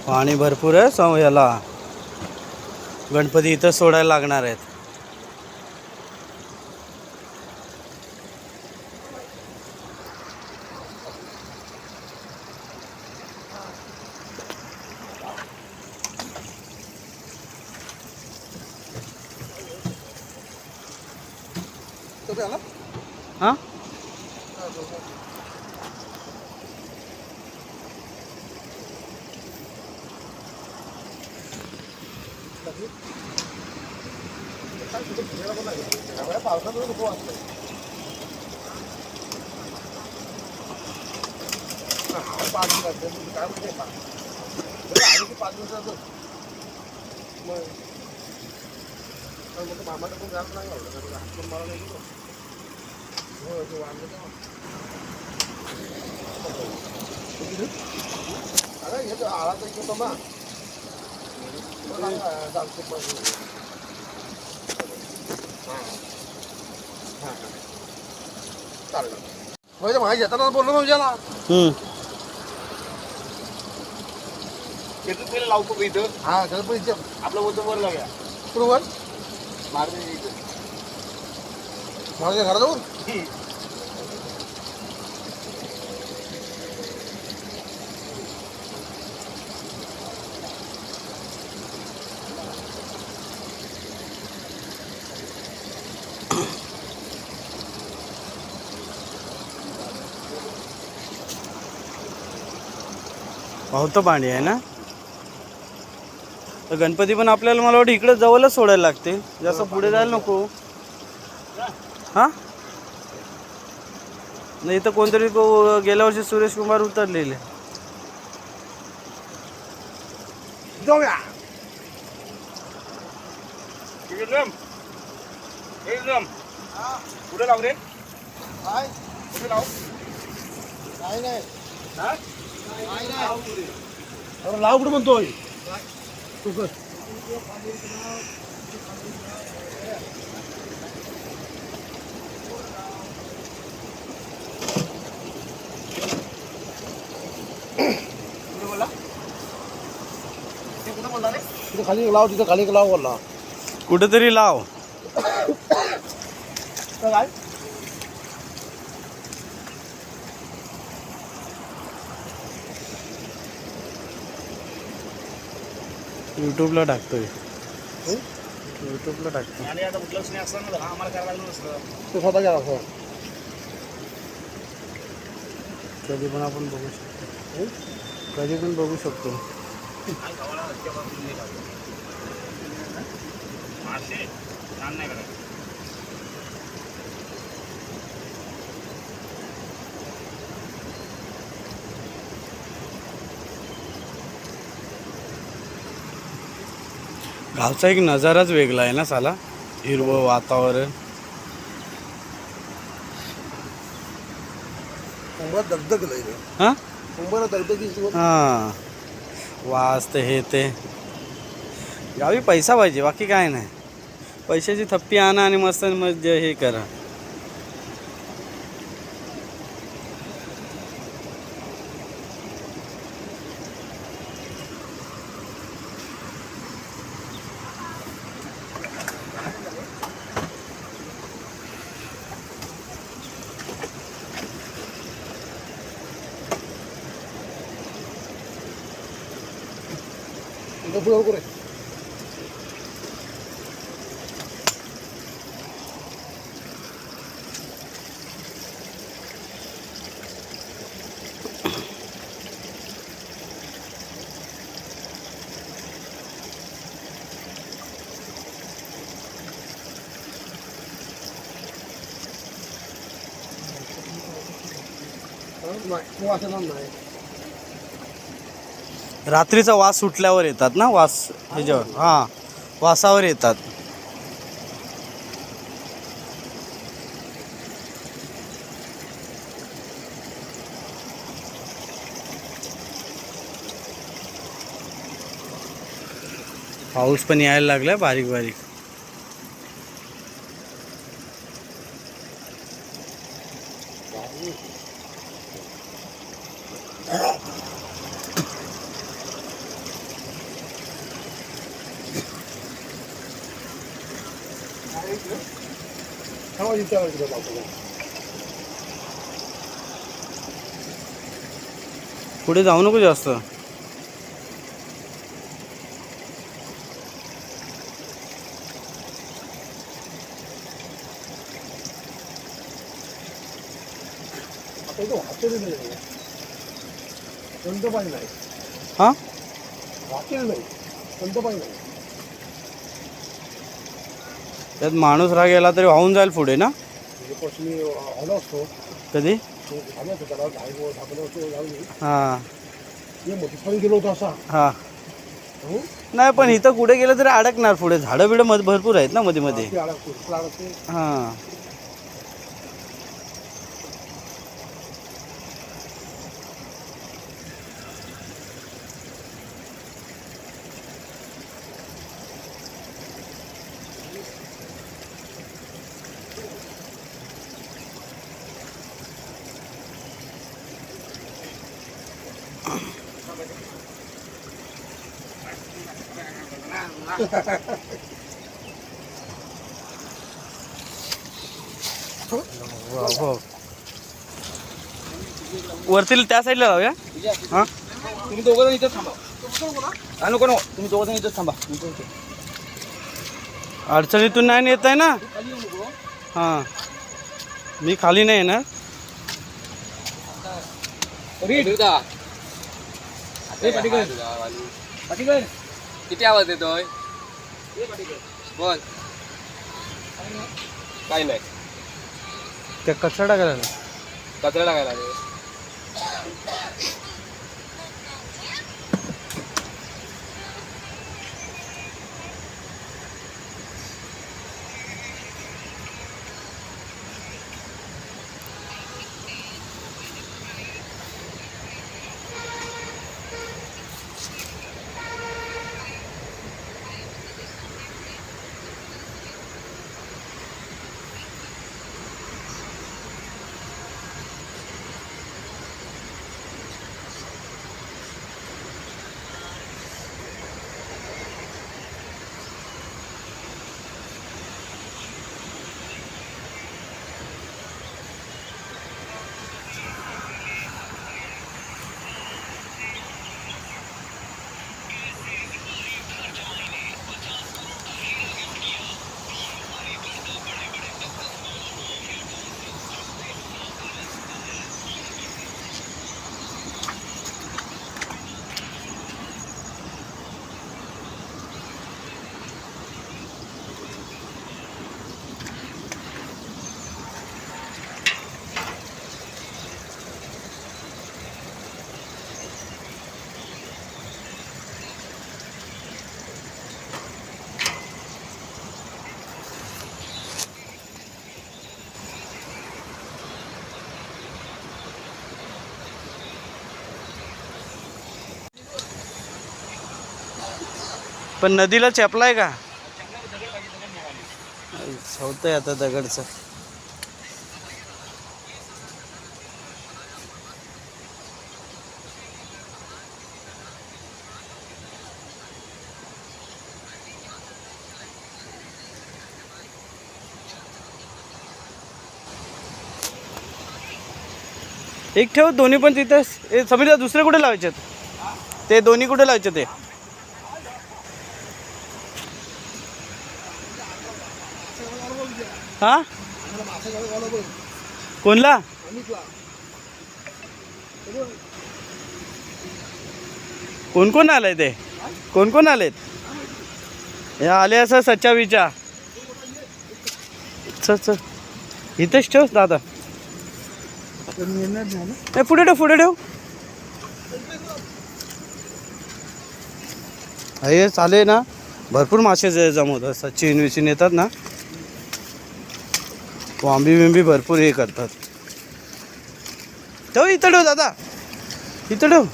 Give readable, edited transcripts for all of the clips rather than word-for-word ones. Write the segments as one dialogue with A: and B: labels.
A: पाणी भरपूर आहे याला गणपती इथं सोडायला लागणार आहेत. हां
B: येताना बोललो ना
C: पहिले लावतो का इथं?
B: हा गणपती
C: आपलं वजन वर लावूया.
B: बरोबर
C: मारते इथं.
B: माझ्या घरात जाऊन
A: पावतं पाणी आहे ना. तर गणपती पण आपल्याला मला वाटतं इकडे जवळच सोडायला लागते, जास्त पुढे जायला नको. हां नाही इथं कोणतरी गेल्या वर्षी सुरेश कुमार उतरलेले.
B: जाऊया.
C: कुठे लाव रे?
B: काय
C: कुठे लाव?
B: नाही
C: हा?
B: लाव कुठं म्हणतोय तू कर.
C: कुठे बोलला? ते कुठे बोलला रे?
B: तिथं खाली लाव, तिथं खाली लाव बोलला.
A: कुठेतरी लाव.
B: काय
A: यूट्यूबला टाकतोय. यूट्यूबला टाकतो.
C: आणि आता कुठलंच नाही असं ना, आम्हाला करायला लागलं नसतं.
B: तू स्वतः गेला असं
A: कधी पण आपण बघू शकतो. कधी पण बघू शकतो.
C: काय गावाला रस्त्यापासून नाही लावलं. मासे छान नाही करायचं.
A: गावचा एक नजाराच वेगळा आहे ना साला. हिरवं वातावरण.
B: मुंबईत दगदग लय रे.
A: हां
B: मुंबईला दगदगी
A: हां वास ते हे ते. गावी पैसा पाहिजे, बाकी काय नाही. पैशाची थप्पी आणा आणि मस्त मजा हे करा.
B: पुढे नाही.
A: रात्रीचा वास सुटल्यावर येतात ना, वास ह्याच्यावर. हां वासावर येतात. पाऊस पण यायला लागलाय बारीक बारीक.
B: इथं इकडे लावतो.
A: पुढे जाऊ नको जास्त.
B: आता इथं वाचेल नाही. संत पाणी नाही.
A: हा
B: वाचेल नाही. संत पाणी नाही.
A: त्यात माणूस राग गेला तरी वाहून जाईल पुढे ना.
B: म्हणजे पश्चिमी आलो असतो.
A: कधी
B: तो आलो असतो त्याला झाकलं असतो जाऊन.
A: हा
B: हे मोठं गेलो होतो असा.
A: हा
B: हो?
A: नाही पण इथं कुठे गेलं तरी अडकणार पुढे. झाडं बिडं मध्ये भरपूर आहेत ना मध्ये मध्ये.
B: ते अडकतो.
A: हा वरती त्या साईडला लावूया. हा
C: तुम्ही दोघं जण इथंच थांबा. हा नको नको, तुम्ही दोघं जण इथंच थांबा.
A: अडचणीतून नाही येत आहे ना. हा मी खाली नाही येणार.
C: किती आवाज येतोय? बोल. काही नाही,
A: त्या कचरा टाकायला
C: कचरा टाकायला रे.
A: पण नदीला चेपलाय का. होतंय आता दगडचं. एक ठेव, दोन्ही पण तिथेच. समीरला दुसरे कुठे लावायचे ते? दोन्ही कुठे लावायचे ते? हा कोणला? कोण कोण आलंय ते? कोण कोण आलेत? हे आले असं सच्चा विचार. चल चल इथेच ठेव दादा. पुढे ठेव, पुढे ठेव. हे चाले ना, भरपूर मासे जमवतात. सचिन विचिन येतात ना, वांबी बिंबी भरपूर हे करतात. ठेव इथं, ठेव दादा, इथं ठेव.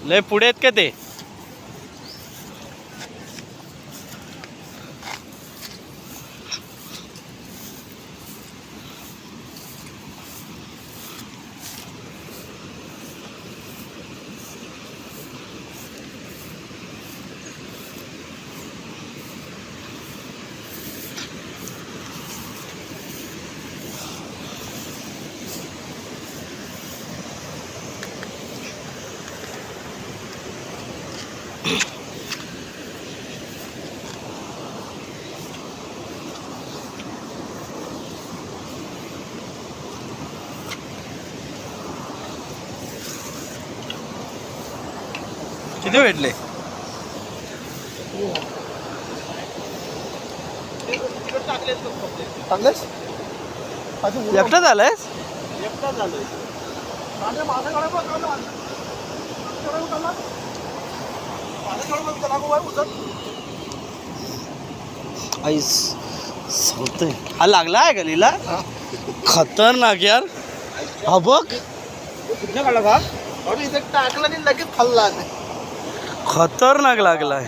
A: लय पुढे आहेत का ते? किती भेटले?
B: टाकलेस
A: एकटा झालायस?
B: एकटा झालोय माझ्या माझ्याकडे बघ
A: आईस सांगतोय हा लागला आहे गलीला? खतरनाक यार. हा बघ
C: कुठे काढला का?
B: अरे इथे टाकला आणि लगेच खाल्ला.
A: खतरनाक लागलाय.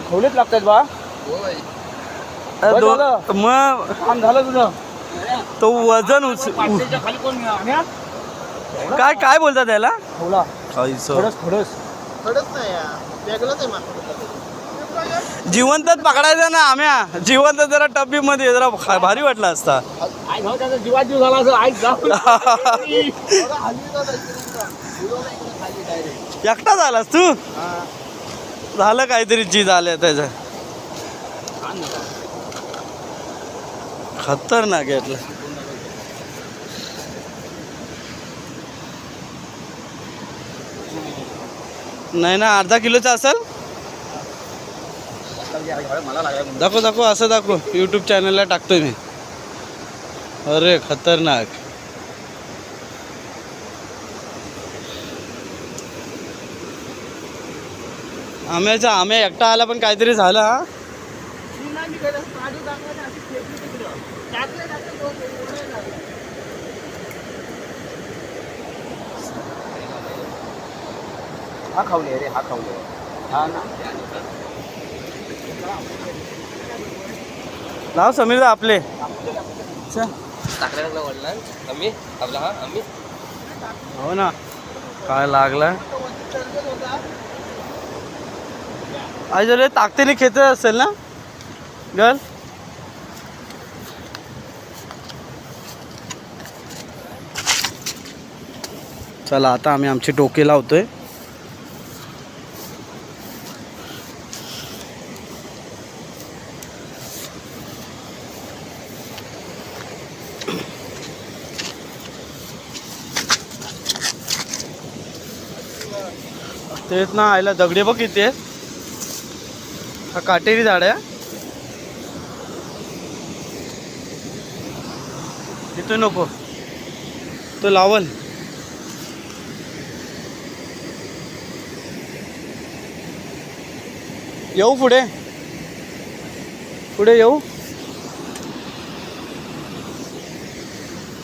C: खवलेच लागतात बा.
B: होय
A: मग
C: काम झालं तुझं.
A: तो वजन
C: पाचशेच्या खाली कोण आम्ही
A: काय काय बोलतात त्याला?
C: खवला.
A: आईस
C: खडस.
B: खडच नाही वेगळंच आहे मागं.
A: जिवंतच पकडायचं ना आम्या. जिवंत जरा टब्बी मध्ये जरा भारी वाटला असता.
C: आई भाऊ त्याचा जीवात जीव झाला असं आई जाऊ.
A: एकटा झालास तू? झालं काहीतरी चीज आलं त्याचं. खतरनाक यातलं. नाही ना अर्धा किलोचा असेल.
C: मला लागला.
A: दाखव दाखव असं दाखव. यूट्यूब चॅनलला टाकतोय मी. अरे खतरनाक. आम्या एकटा आला पण काहीतरी झालं. हा
C: हा खावले रे. हा खावले. हा ना.
A: लाव समीर दा आपले.
C: टाकल्या वडला आम्ही आपला हा आम्ही.
A: हो ना काय लागलाय. आई जर ताकदीने खेचत असेल ना गल. चला आता आम्ही आमची टोके लावतोय. तेच ना आईला दगडे बघ किती आहेत. हा काटेरी झाड आहे. इथे नको तो लावल. येऊ पुढे पुढे येऊ.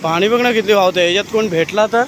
A: पाणी बघ ना किती वाहतंय. याच्यात कोण भेटला तर